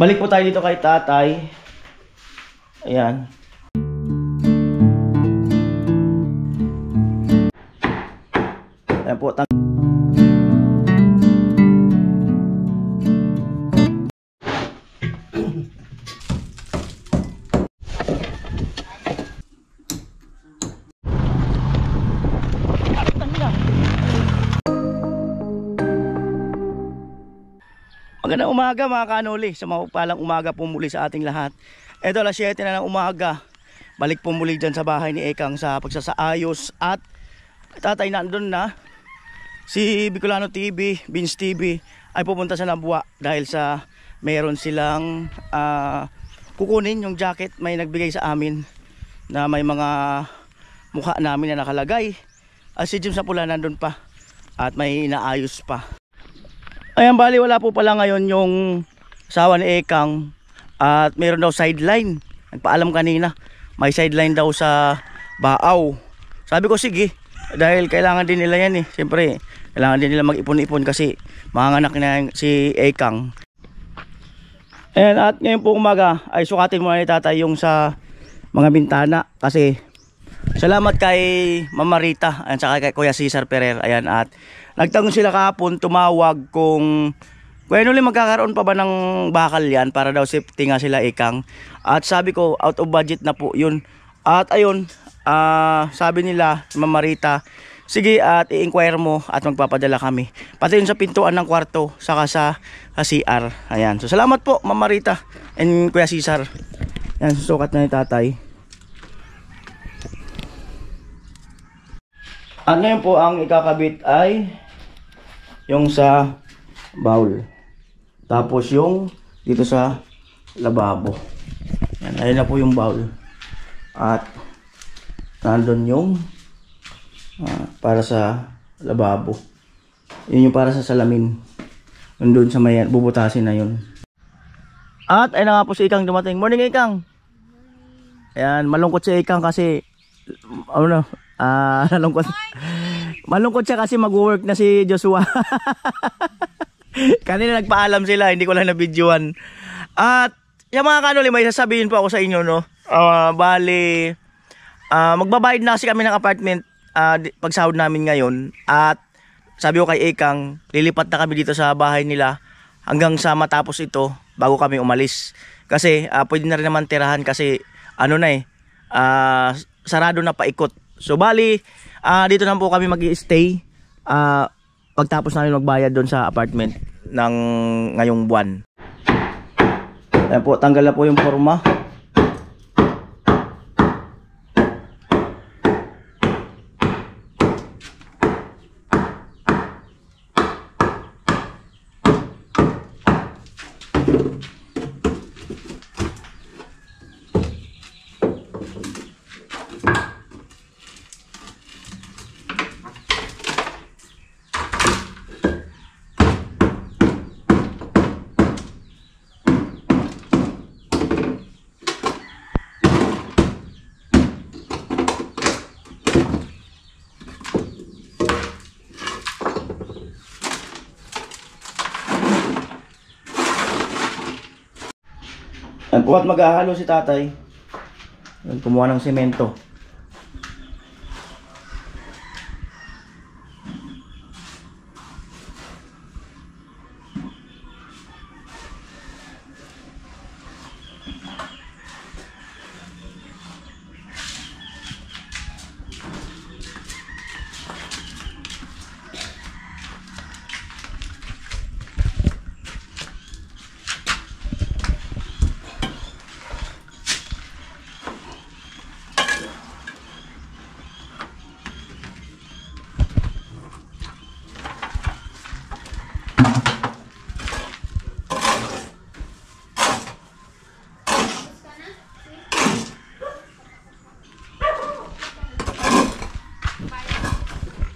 Balik po tayo dito kay tatay. Ayan. Ayan po. Magandang umaga mga kanoli. Sa mapagpalang umaga po muli sa ating lahat. Ito alas 7 na ng umaga. Balik po muli dyan sa bahay ni Ekang sa pagsasaayos. At tatay nandun na. Si Bicolano TV, Beans TV ay pupunta sa Nabwa dahil sa meron silang kukunin yung jacket. May nagbigay sa amin na may mga mukha namin na nakalagay. Si Jim sa pula nandun pa. At may inaayos pa. Ayan, bali wala po pala ngayon yung asawa ni Ekang. At mayroon daw sideline. Nagpaalam kanina. May sideline daw sa Baaw. Sabi ko sige. Dahil kailangan din nila yan eh. Siyempre, kailangan din nila mag-ipon-ipon kasi manganak na si Ekang. Ayan, at ngayon po umaga ay sukatin muna ni tatay yung sa mga bintana. Kasi salamat kay Mama Rita. Ayan, saka kay Kuya Cesar Ferrer. Ayan, at nagtanong sila kahapon, tumawag kung bueno ulit magkakaroon pa ba ng bakal yan para daw safety nga sila Ekang. At sabi ko out of budget na po yun. At ayun, sabi nila Mama Rita, sige at i-inquire mo at magpapadala kami. Pati yun sa pintuan ng kwarto saka sa CR. Ayan, so salamat po Mama Rita and Kuya Cesar. Ayan, susukat na ni tatay. At ngayon po ang ikakabit ay yung sa bowl. Tapos yung dito sa lababo. Yan, ayun na po yung bowl. At nandun yung para sa lababo. Yun yung para sa salamin. Nandun sa may bubutasin na yun. At ayun na nga po si Ekang dumating. Morning Ekang. Ayan, malungkot si Ekang kasi ano nalungkot. Malungkot siya kasi mag-work na si Joshua. Kanina nagpaalam sila, hindi ko lang na-videoan. At yung mga kanoli, may sasabihin po ako sa inyo, no. Bali magbabayad na kasi kami ng apartment pagsahod namin ngayon. At sabi ko kay Ekang, lilipat na kami dito sa bahay nila hanggang sa matapos ito bago kami umalis. Kasi pwede na rin naman tirahan kasi ano na sarado na paikot. So bali, dito na po kami mag-i-stay pagtapos namin magbayad doon sa apartment ng ngayong buwan. Ayan po, tanggal na po yung forma. Ayan po at maghahalo si tatay. Kumuha ng semento.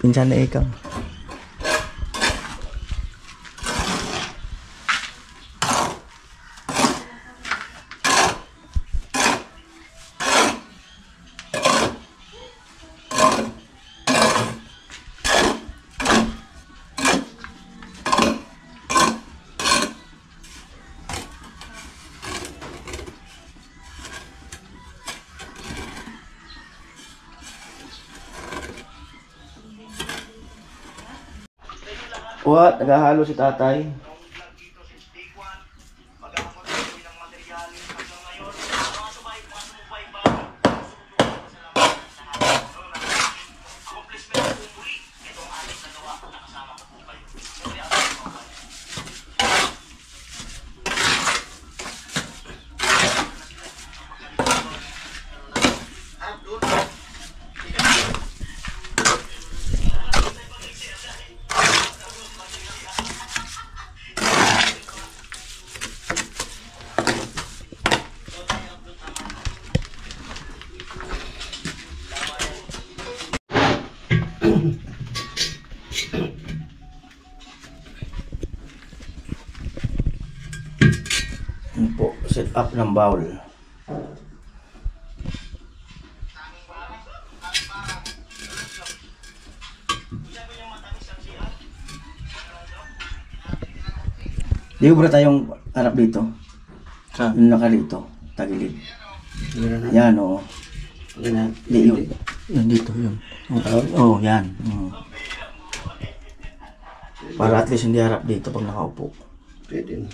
Pinsan na Ekang. What? Naghahalo si tatay. Yan po, set up ng bowl. Di ba tayong harap dito? Yung nakalito, tagilid. Yan, oo. Yan, yun. Yan dito, yun. Oo, yan. Para at least hindi harap dito pag nakaupo. Pwede.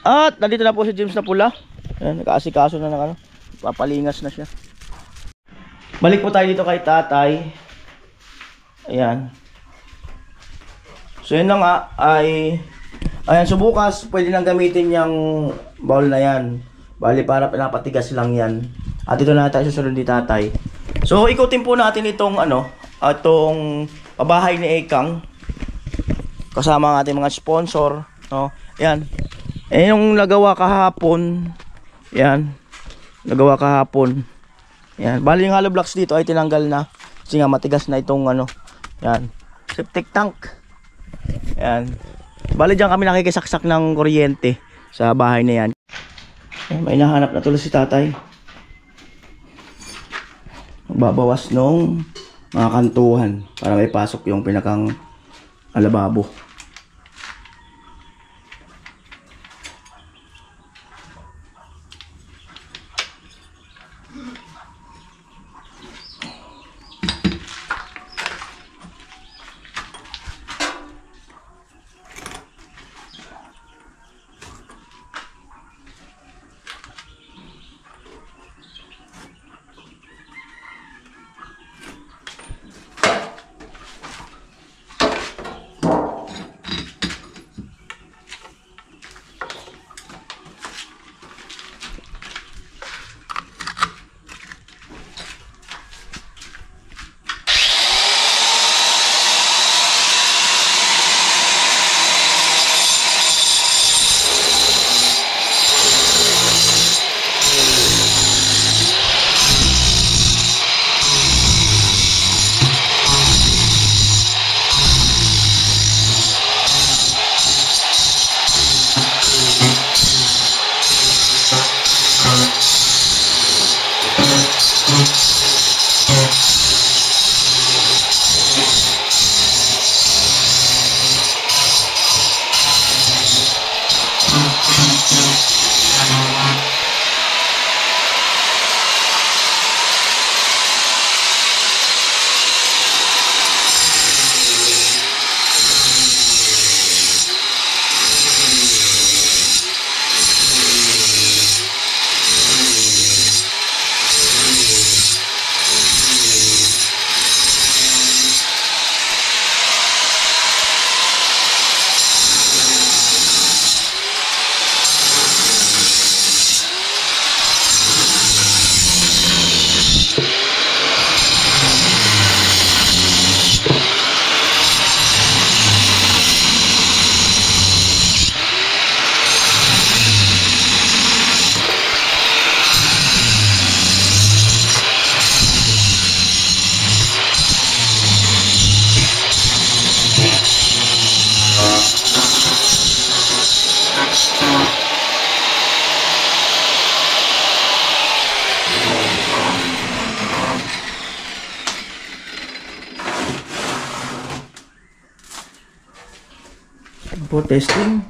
At nandito na po si James na pula. Ayan, nakaasikaso na ng ano. Papalingas na siya. Balik po tayo dito kay tatay. Ayan. So yun na nga ay ayan, so bukas pwede nang gamitin yung bowl na yan. Bali para pinapatigas lang yan. At ito na tayo susunod ni tatay. So ikutin po natin itong ano, itong pabahay ni Ekang. Kasama ang ating mga sponsor, no? Ayan. Eh yung nagawa kahapon. Ayan. Nagawa kahapon. Ayan. Bali yung hollow blocks dito ay tinanggal na. Kasi nga matigas na itong ano. Ayan. Septic tank. Ayan. Bali dyan kami nakikisaksak ng kuryente sa bahay na yan. May nahanap na tuloy si tatay. Magbabawas nung mga kantuhan para may pasok yung pinakang alababo. Po testing.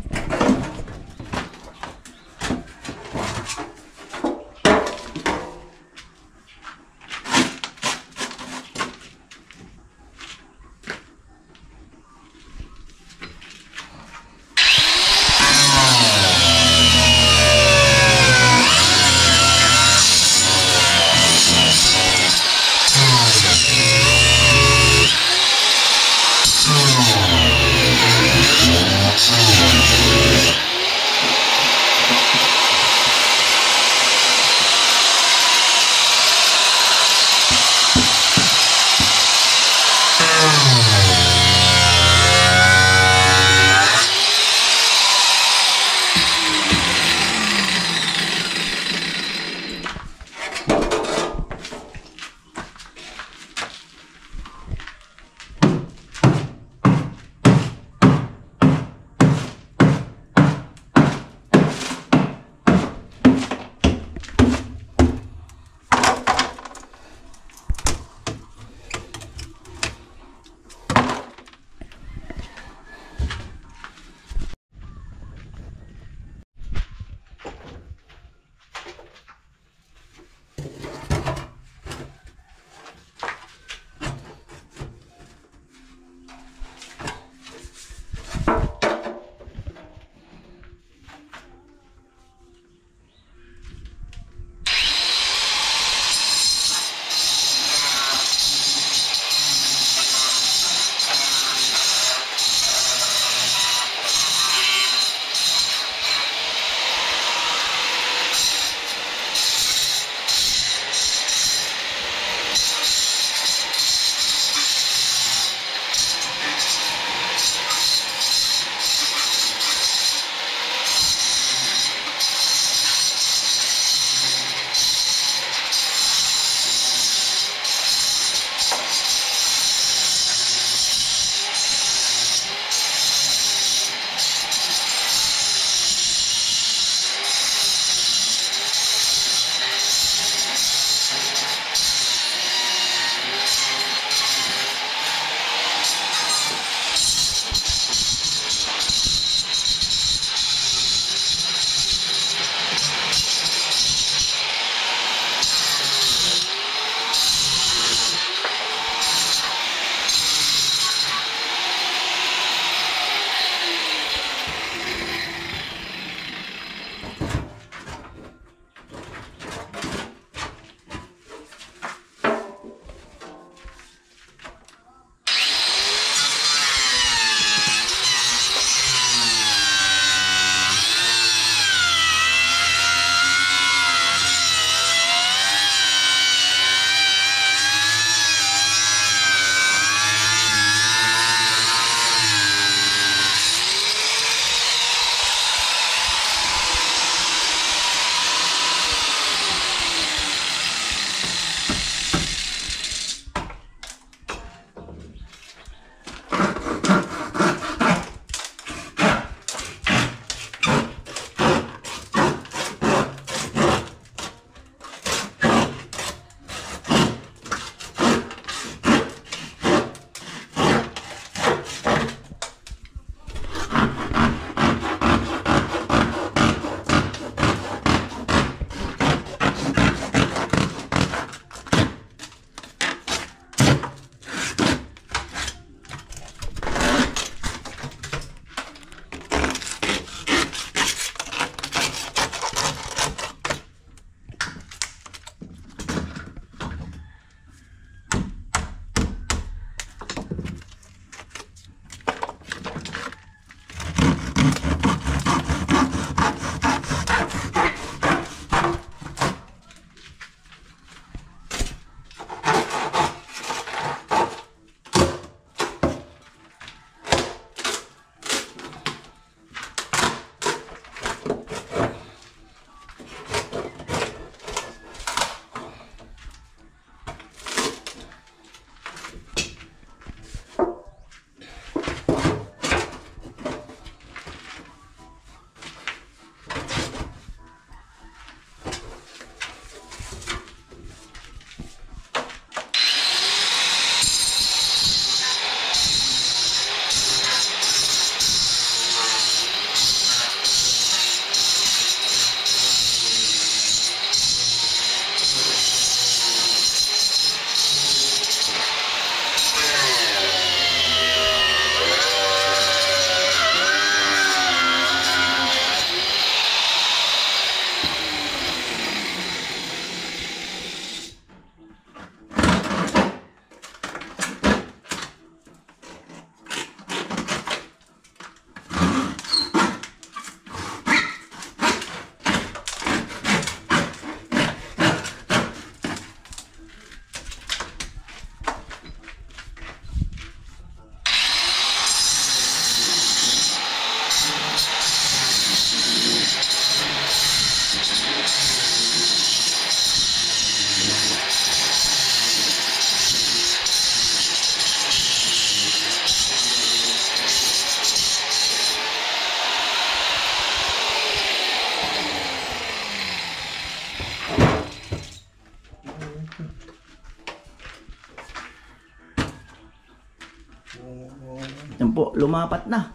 Yan po, lumapat na.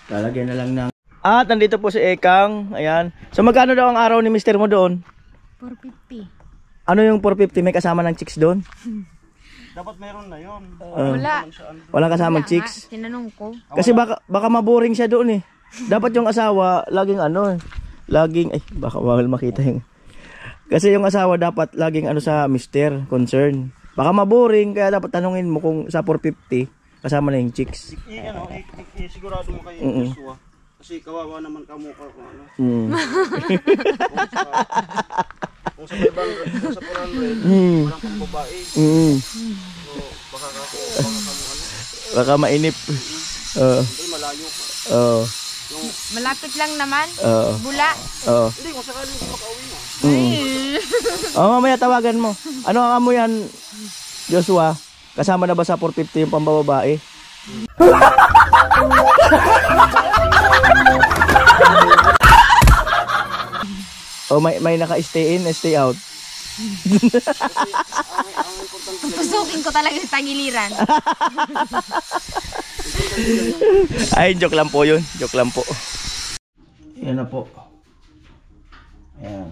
Lalagyan na lang ng... At nandito po si Ekang. Ayan. So magkano daw ang araw ni mister mo doon? 450. Ano yung 450? May kasama ng chicks doon? Dapat meron na yun. Wala. Walang kasamang Wala chicks? nga, tinanong ko. Kasi baka maboring siya doon eh. Dapat yung asawa, laging ano, laging, ay baka bawal makita yung... Kasi yung asawa dapat laging ano sa mister, concern. Baka maboring, kaya dapat tanungin mo kung sa 450, kasama na yung chicks. Sigurado mo kayo yung Joshua. Kasi kawawa naman ka mukha kung ano. Kung sa 500, kung sa 400, walang pang babae. So, baka ka mo ano. Baka mainip. Hindi, malayo ka. Malapit lang naman. Bula. Hindi, kung sakali ko makauwi na. Mamaya tawagan mo. Ano ang amo yan, Joshua? Kasama na ba sa 450 yung pambababae? May naka-stay in, stay out. Pusukin ko talaga sa tagiliran. Ay, joke lang po yun. Joke lang po. Yan na po. Ayan.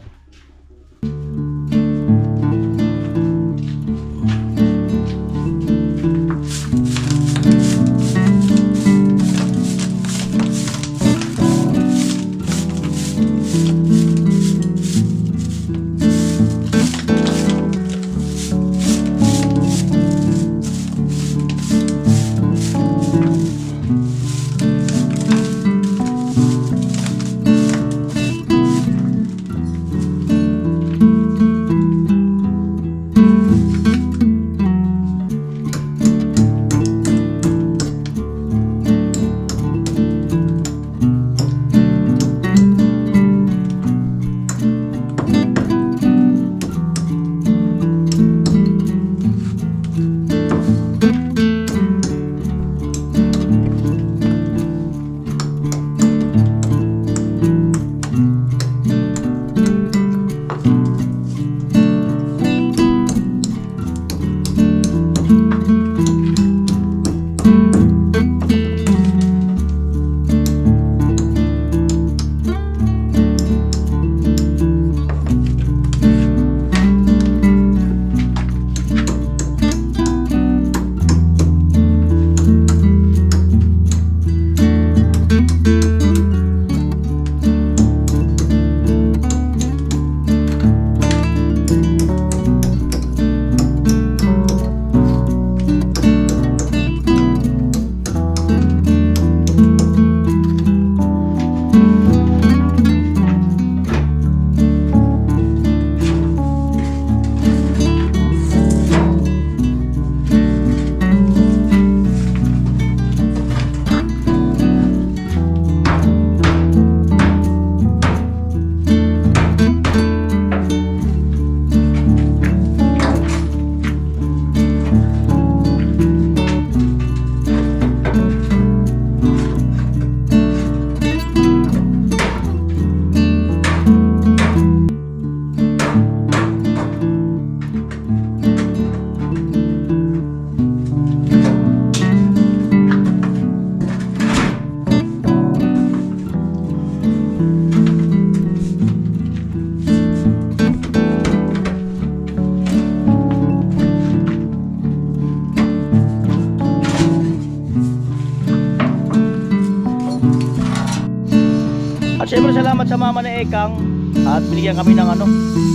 At syempre salamat sa mama na Ekang at binigyan kami ng ano,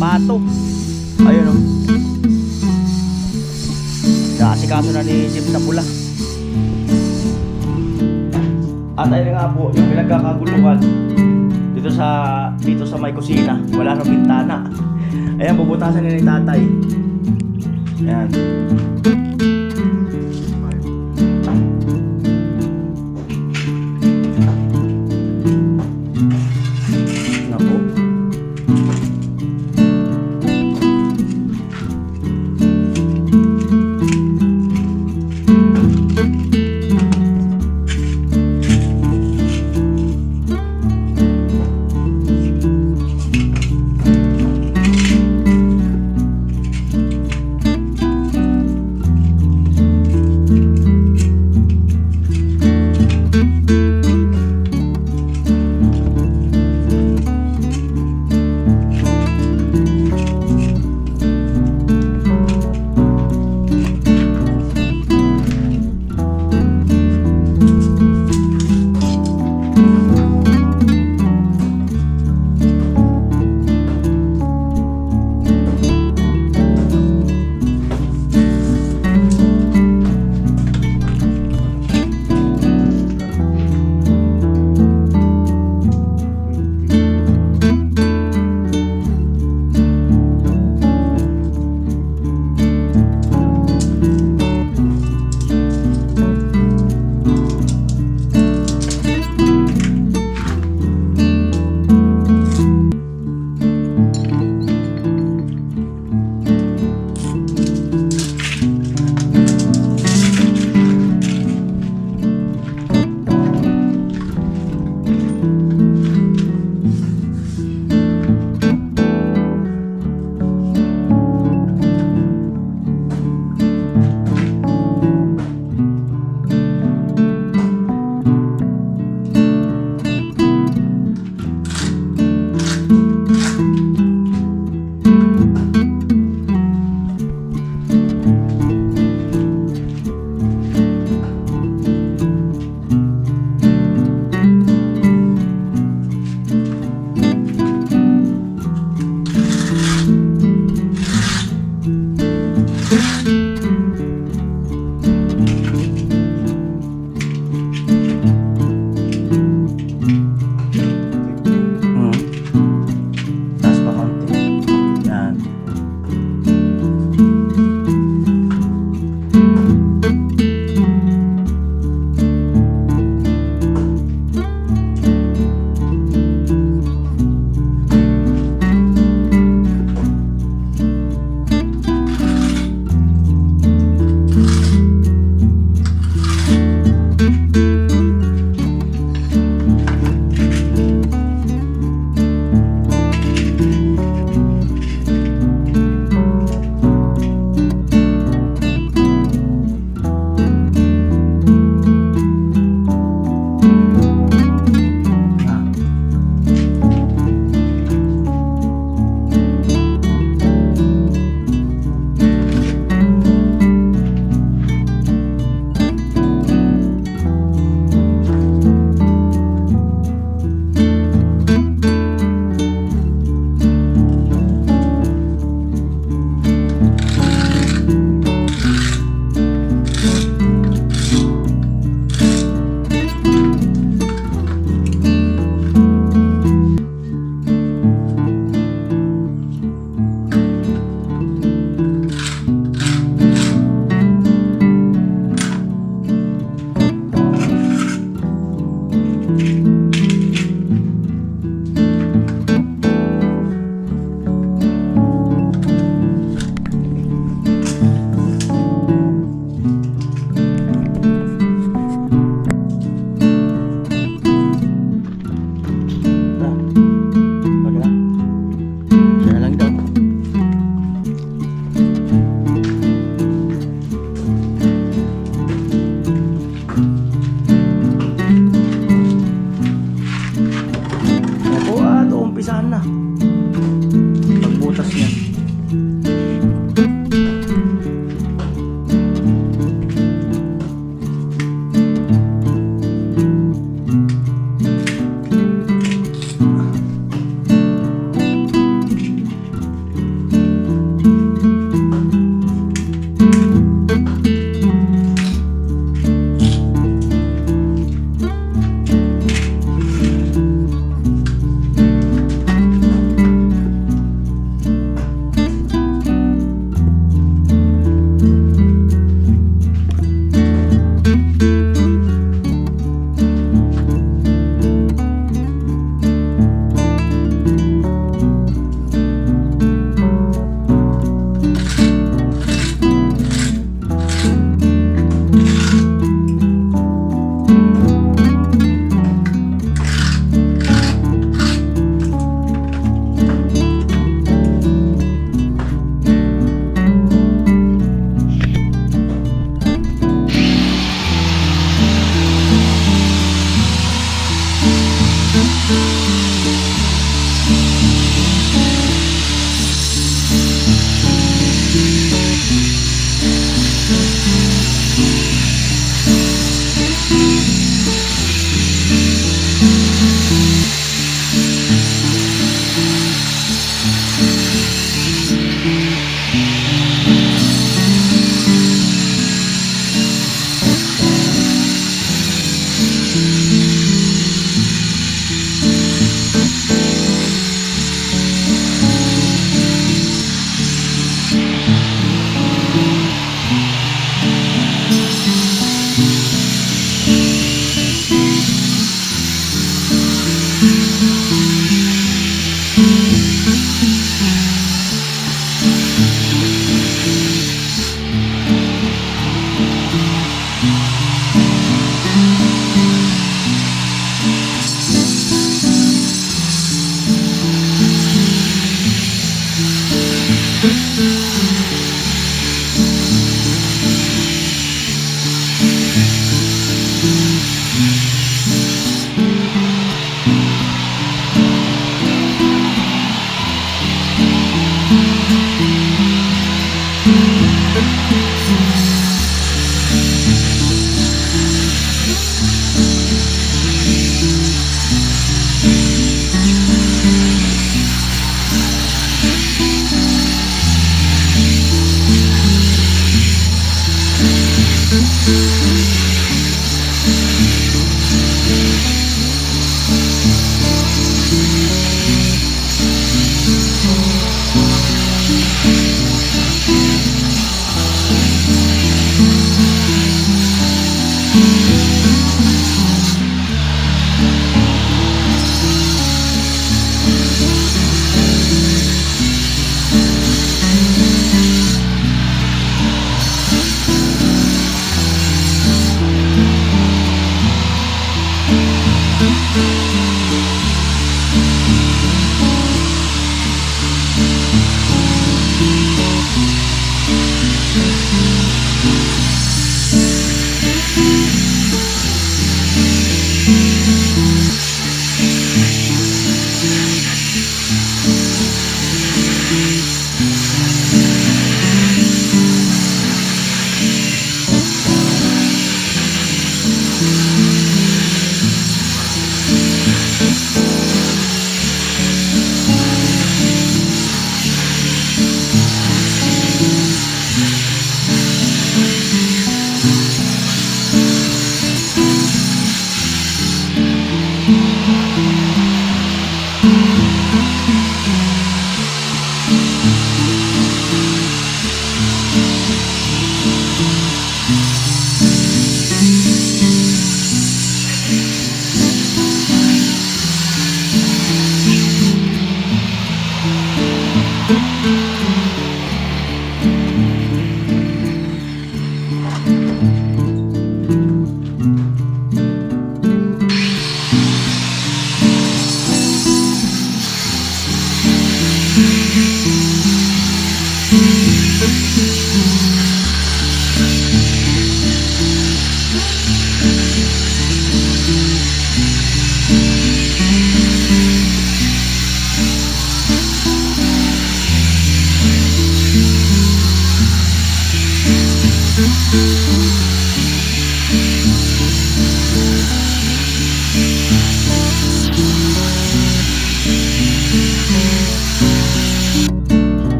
pato. Ayun o. Naasikaso na ni Jim na pula. At ayun nga po, yung pinagkakaguluhan dito sa may kusina, wala nang bintana. Ayan, bubutasan ni tatay. Ayan.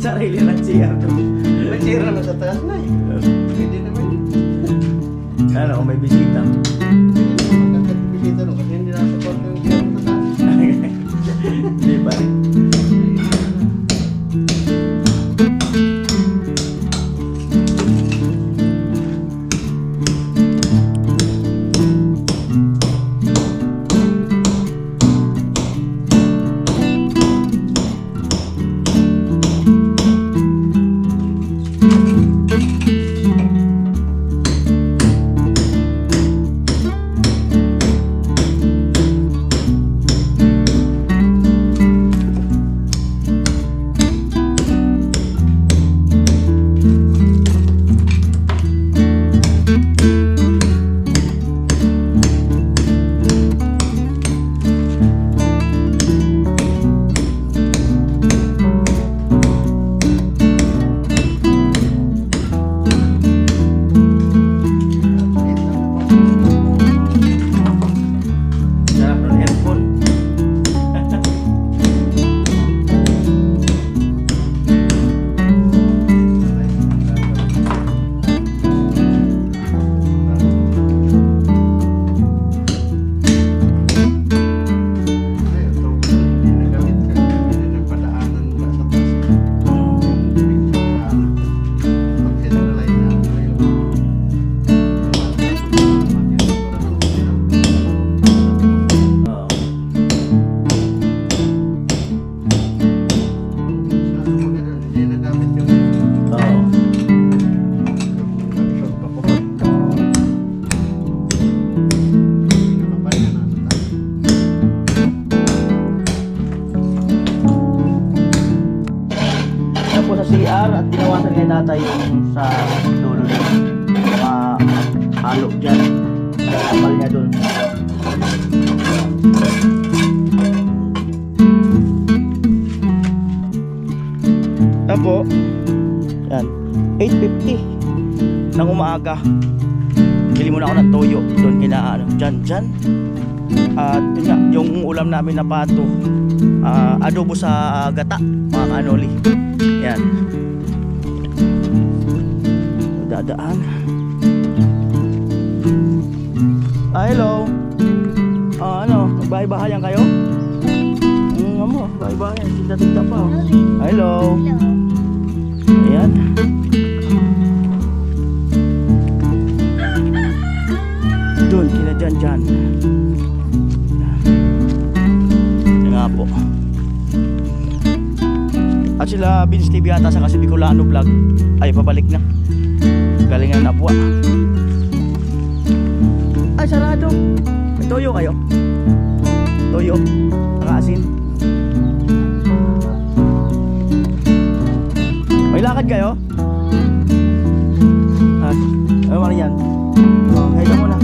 Sarili ng CR doon. May tira na sa taas na eh. Pwede naman. Ano, kung may bisita. Pwede naman magandang bisita no kasi hindi nasa kwarto yung tira mo sa taas. Hindi pa rin. tatay yung sa dulo dun. Mga halo dyan. Kapal niya dun. Tapo. Yan. 8:50 ng umaga. Bili muna ako ng toyo doon kina ano, dyan. At yun nga, yung ulam namin na pato, adobo sa gata, mga kanoli. Yan. Dadaan. Hello. Ano, nagbahay-bahayan kayo? Amo, bahay-bahayan, tinda-tinda pa. Hello. Ayan. Doon, kinadyan dyan. Yan nga po. At sila Vince TV yata sa kasi Bicolano Vlog ay pabalik na. Galingan na buwa. Ay, sarado. May toyo kayo? Toyo. Nakaasin. May lakad kayo? Ay, Marian. Oh, hey ka muna.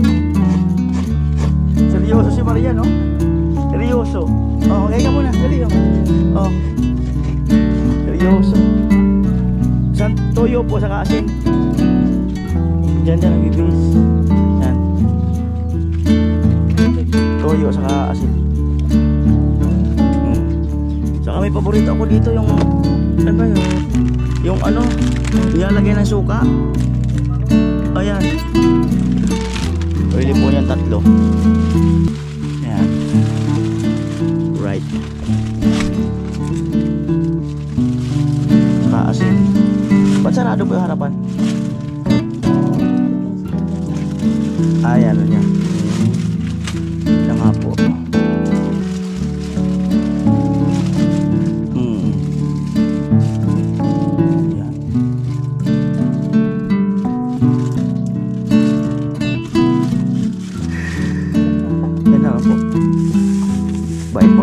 Seryoso si Marian, no? Seryoso. Oh, hey ka muna. Dali, oh. Seryoso. Isang toyo po sa kaasin. Diyan nagbibis. Yan. Toyo sa kaasin. Saka may paborito ako dito yung ano ba yun? Yung ano, ilalagay ng suka. Ayan. Pwede po yan 3. Ayan. Right. Kaasin. Ba't sarado po yung harapan? Ayan ano niya. Yan nga po.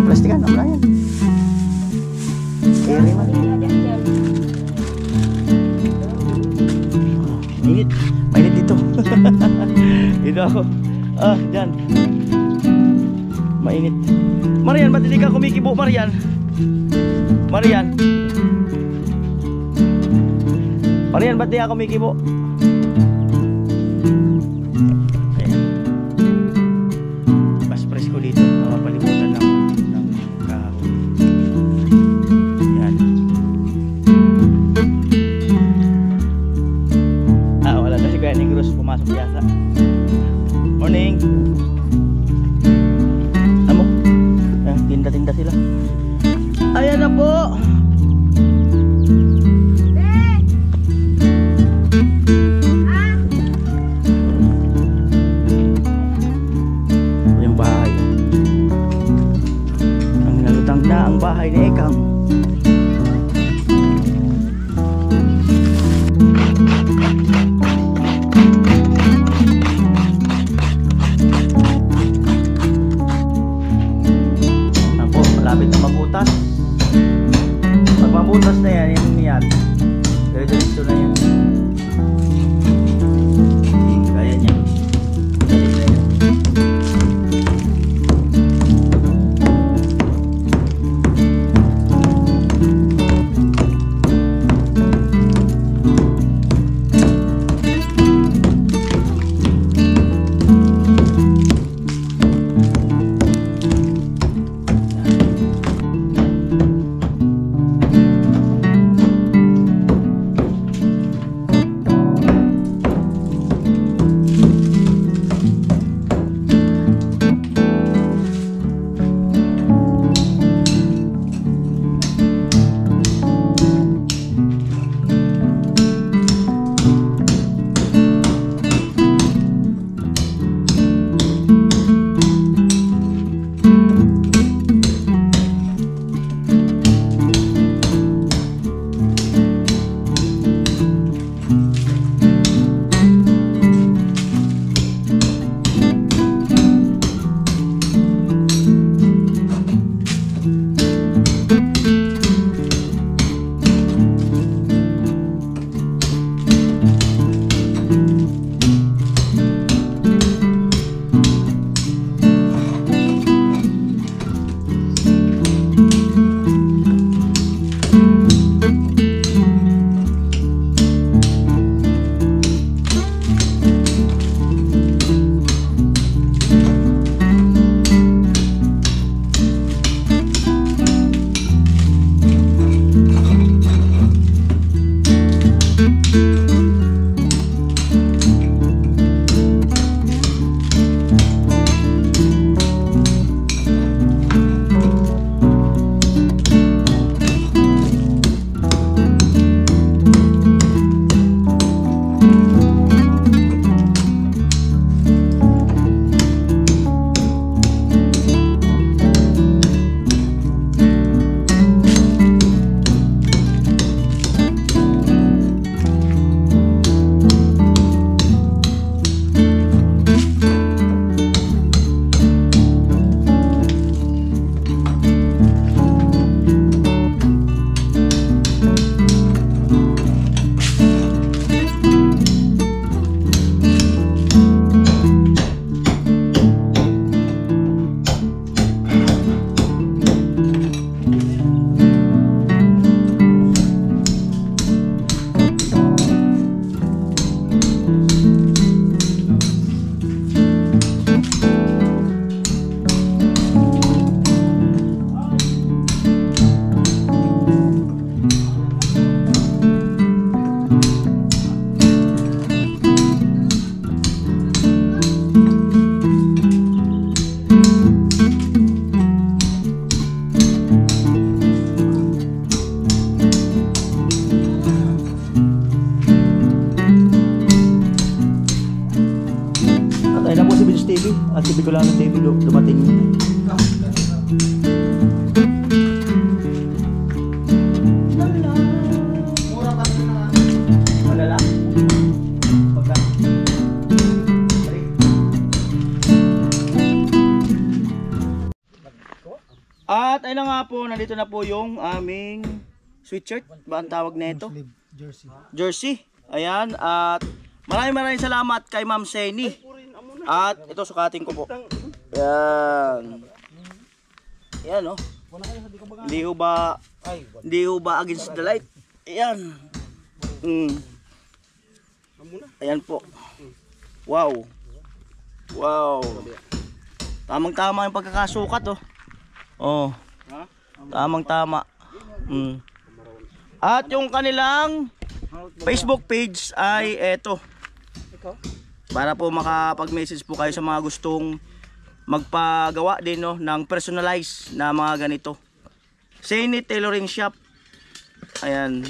Plastikan, ano yan? Eri man. Mainit. Mainit dito. Dito ako. Dyan. Mainit. Marian, ba't hindi ka kumikibo, Marian? Marian. Marian, ba't di ka kumikibo? Ayan. Mas presko dito. Napapalimutan lang. Negros pumasok yata. Morning. Amo. Tinda-tinda sila. Ayan na po. Yung bahay. Ang nalutang na ang bahay ni Ekang. Malapit na mabutas. Pag mabutas na yan, yan. Diretso na yan. Kaya niya. TV at si Bicolano TV dumating. Malala. Pagka. At ayun na nga po, nandito na po yung aming sweatshirt. Ba ang tawag na ito? Jersey. Ayan, at maraming salamat kay Ma'am Seni. At ito sukatin ko po. Ayan. Ayan oh. Hindi ho ba against the light? Ayan. Ayan po. Wow. Wow. Tamang-tama yung pagkakasukat oh. Oh. Tamang-tama. At yung kanilang Facebook page ay eto. Para po makapag-message po kayo sa mga gustong magpagawa din no ng personalized na mga ganito. Seni Tailoring Shop. Ayan.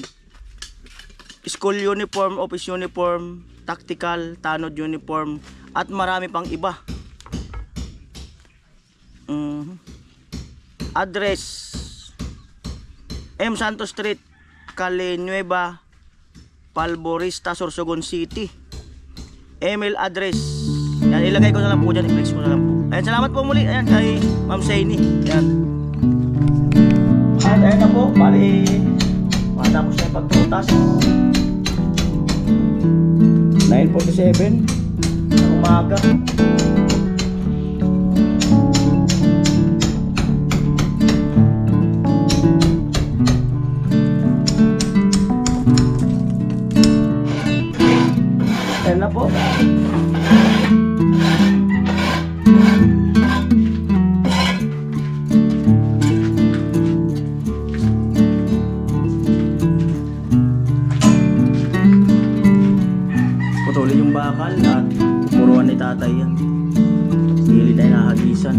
School uniform, office uniform, tactical, tanod uniform at marami pang iba. Address M. Santos Street, Calle Nueva, Palborista, Sorsogon City. Email address. Yan, ilagay ko na lang po dyan. I-flex ko na lang po. Ayan, salamat po muli. Ayan, kay Ma'am Seni. Ayan. At ayan na po. Bali, matapos na yung pagtutas. 9:47 ng umaga. Ayan na po. Putulin yung bakal at puruan ni tatay yan. Hili na inahagisan.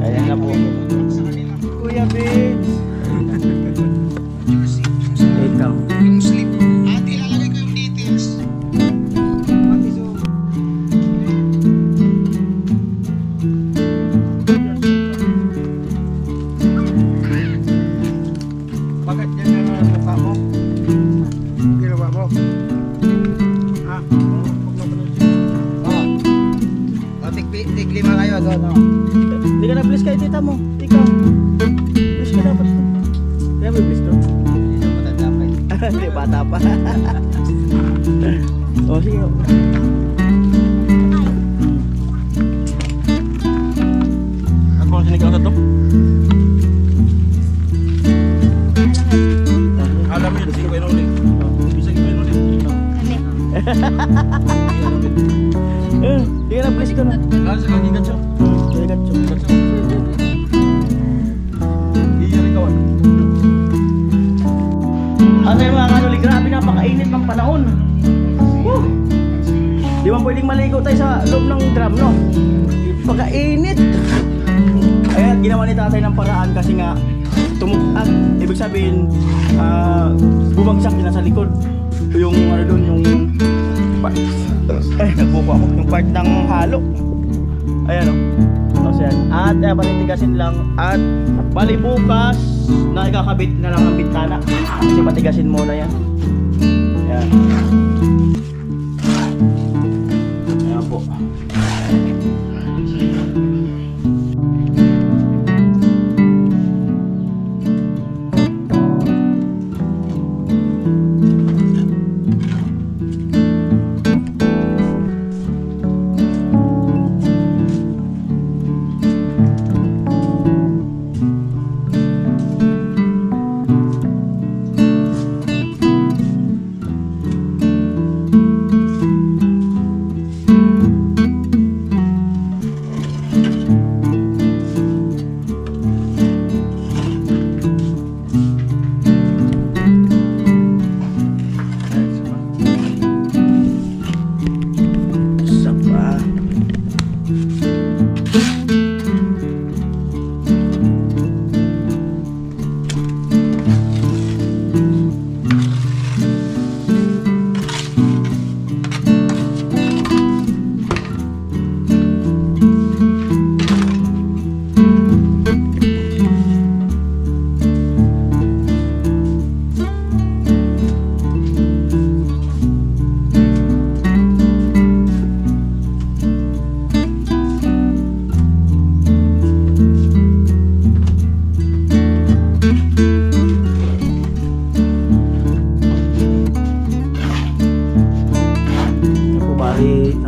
Ayan na po. Kuya Vince. Ikaw. Yung slip. At ilalagay ko yung details. Bakit yan ang mukha mo? Ginawa mo? Ha? Tiglima kayo doon. Hindi ka na-bless kay tita mo. Ikaw. Bless ka dapat to. Kaya may bless to. Hindi mo tatapay. Hindi, bata pa. O, sige. dito na. Kaya sa kagigat siya. Gatcho. Gigat siya. Iyari kawan. At ayun mga kanuli, grabe napakainit ng panahon. Woo! Di ba pwedeng maligo tayo sa loob ng drum, no? Pagkainit. Ayan, ginawa ni tatay ng paraan kasi nga tumugag. Ibig sabihin, bumagsak na sa likod. Yung ano doon, yung nagbuko ako, yung part ng halo. Ayan, o. So, yan. At patitigasin lang. At bali bukas na ikakabit na lang ang bintana. Kasi patigasin muna yan. Ayan. Ayan po.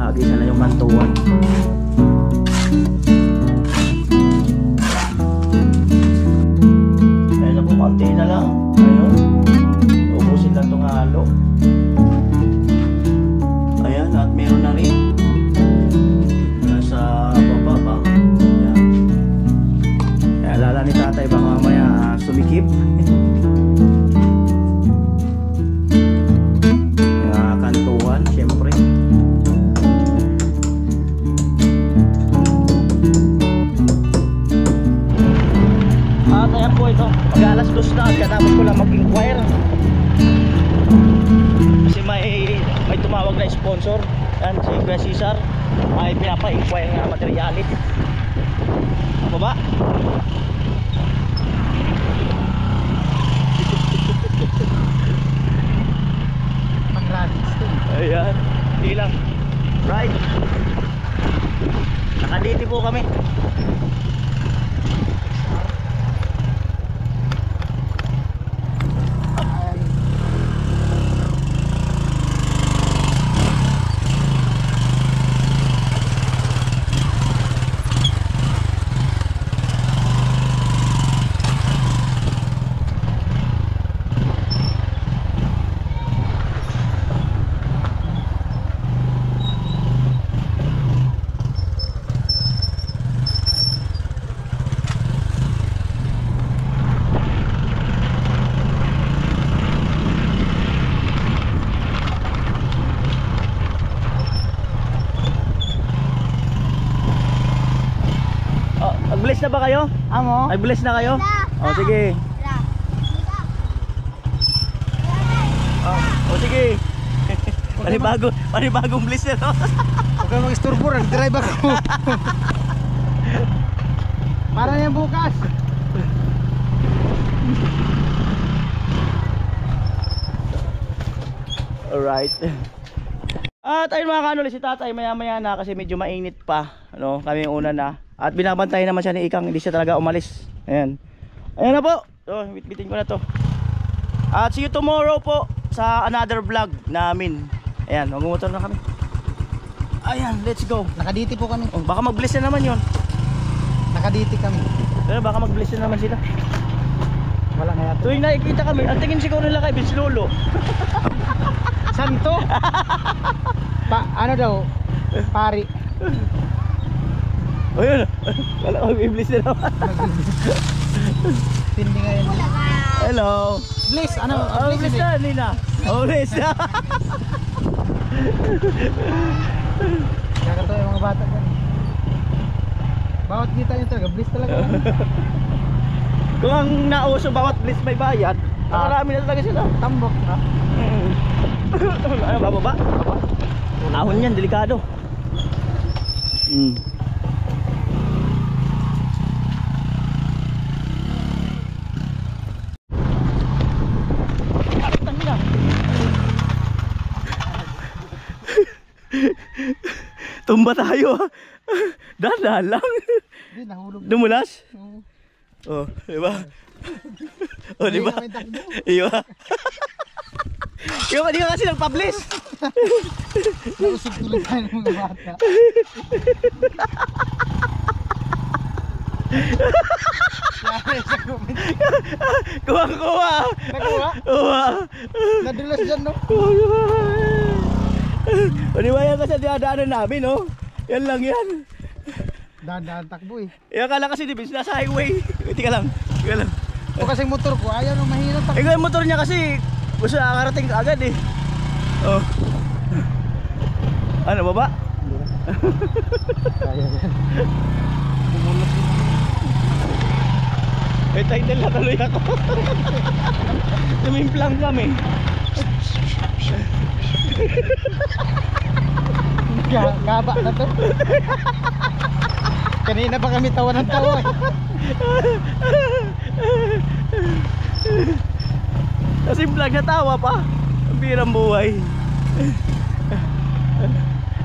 Gisa na yung kantuan. Ayun na po, konti na lang. Ayun. Ubusin lang itong halo. Ayan, at meron na rin. Nasa baba ba? Ayan. Kaya alala ni tatay baka mamaya sumikip. Kantuan, syempre. Ayan po ito, mag-alas 2 na, katapos ko lang mag-inquire kasi may tumawag na sponsor. Yan, si Kuya Cesar ay pinapa-inquire nga materialit. Ano ba? Ayan, hindi lang. Right. Nakaditi po kami. Bless na ba kayo? Amo? Ay bless na kayo? O sige. O sige. Panibagong bless na to. Huwag kayo mag-isturbo, nag-drive ako. Para na yan bukas. Alright. At ayun mga kanuli, si tatay maya maya na kasi medyo mainit pa, ano, kami yung una na. At binabantayan naman siya ni Ikang, hindi siya talaga umalis. Ayan. Ayan na po. So, bitbitin ko na to. At see you tomorrow po sa another vlog namin. Ayan, magmumotor na kami. Ayan, let's go. Nakaditi po kami. Oh, baka mag-bless na naman yon. Nakaditi kami. Pero baka mag-bless na naman sila. Wala nga yato. Tuwing nakikita kami, ang tingin siguro nila kay Vince Lolo. Santo? Ano daw? Pari. Ayun. Kala ko i-bliss na naman. Tindi nga yan. Hello. Bliss, ano? Oh, bliss na, Nina. Oh, bliss na. Nakakatawa yung mga bata dyan. Bawat kita nyo talaga, bliss talaga. Kung ang nauso bawat bliss may bayad, nakarami na talaga sila. Tambok na. Ano, bababa? Ahon yan, delikado. Tumba tayo ah. Dahan lang. Hindi, nahulog. Dumulas? Oo. Oh, di ba? Oh, di ba? May takbo. Iya. Di ka kasi nagpa-bliss. Nausog tuloy tayo ng mga bata. Yari sa comment. Kuha. Nakuha? Kuha. Nadulas dyan, no? O di ba yan kasi dinadaanan namin, no? Yan lang yan. Dahan-dahan takbo eh. Yan kala kasi di ba, nasa highway. Tika lang. O kasing motor ko, ayaw nang mahina takbo. Yung motor niya kasi gusto nakakarating ka agad eh. Oh. Ano, baba? Kaya yan. Pumulos yun. May title na tuloy ako. Tumimplang kami. Gaba na to. Kanina pa kami tawa ng tawa eh. Kasi vlog na tawa pa. Ang birang buhay.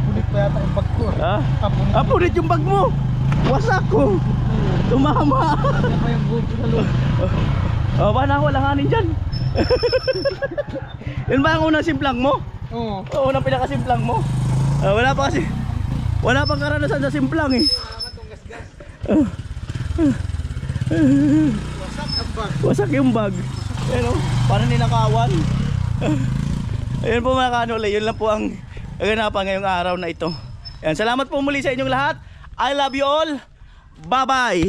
Punit pa yata yung bag ko. Ha? Punit. Punit yung bag mo. Wasak ko. Tumama. Yan pa yung bubo sa loob. Oh, ba na walang hanin dyan. Yun ba ang unang simplang mo? Oo. Oo, unang pinakasimplang mo. Wala pa kasi. Wala pang karanasan sa simplang eh. Wasak ang bag. Wasak yung bag. Ayan o, parang ninakawan. Ayan po mga kanole, yun lang po ang ganapan ngayong araw na ito. Ayan, salamat po muli sa inyong lahat. I love you all. Bye bye.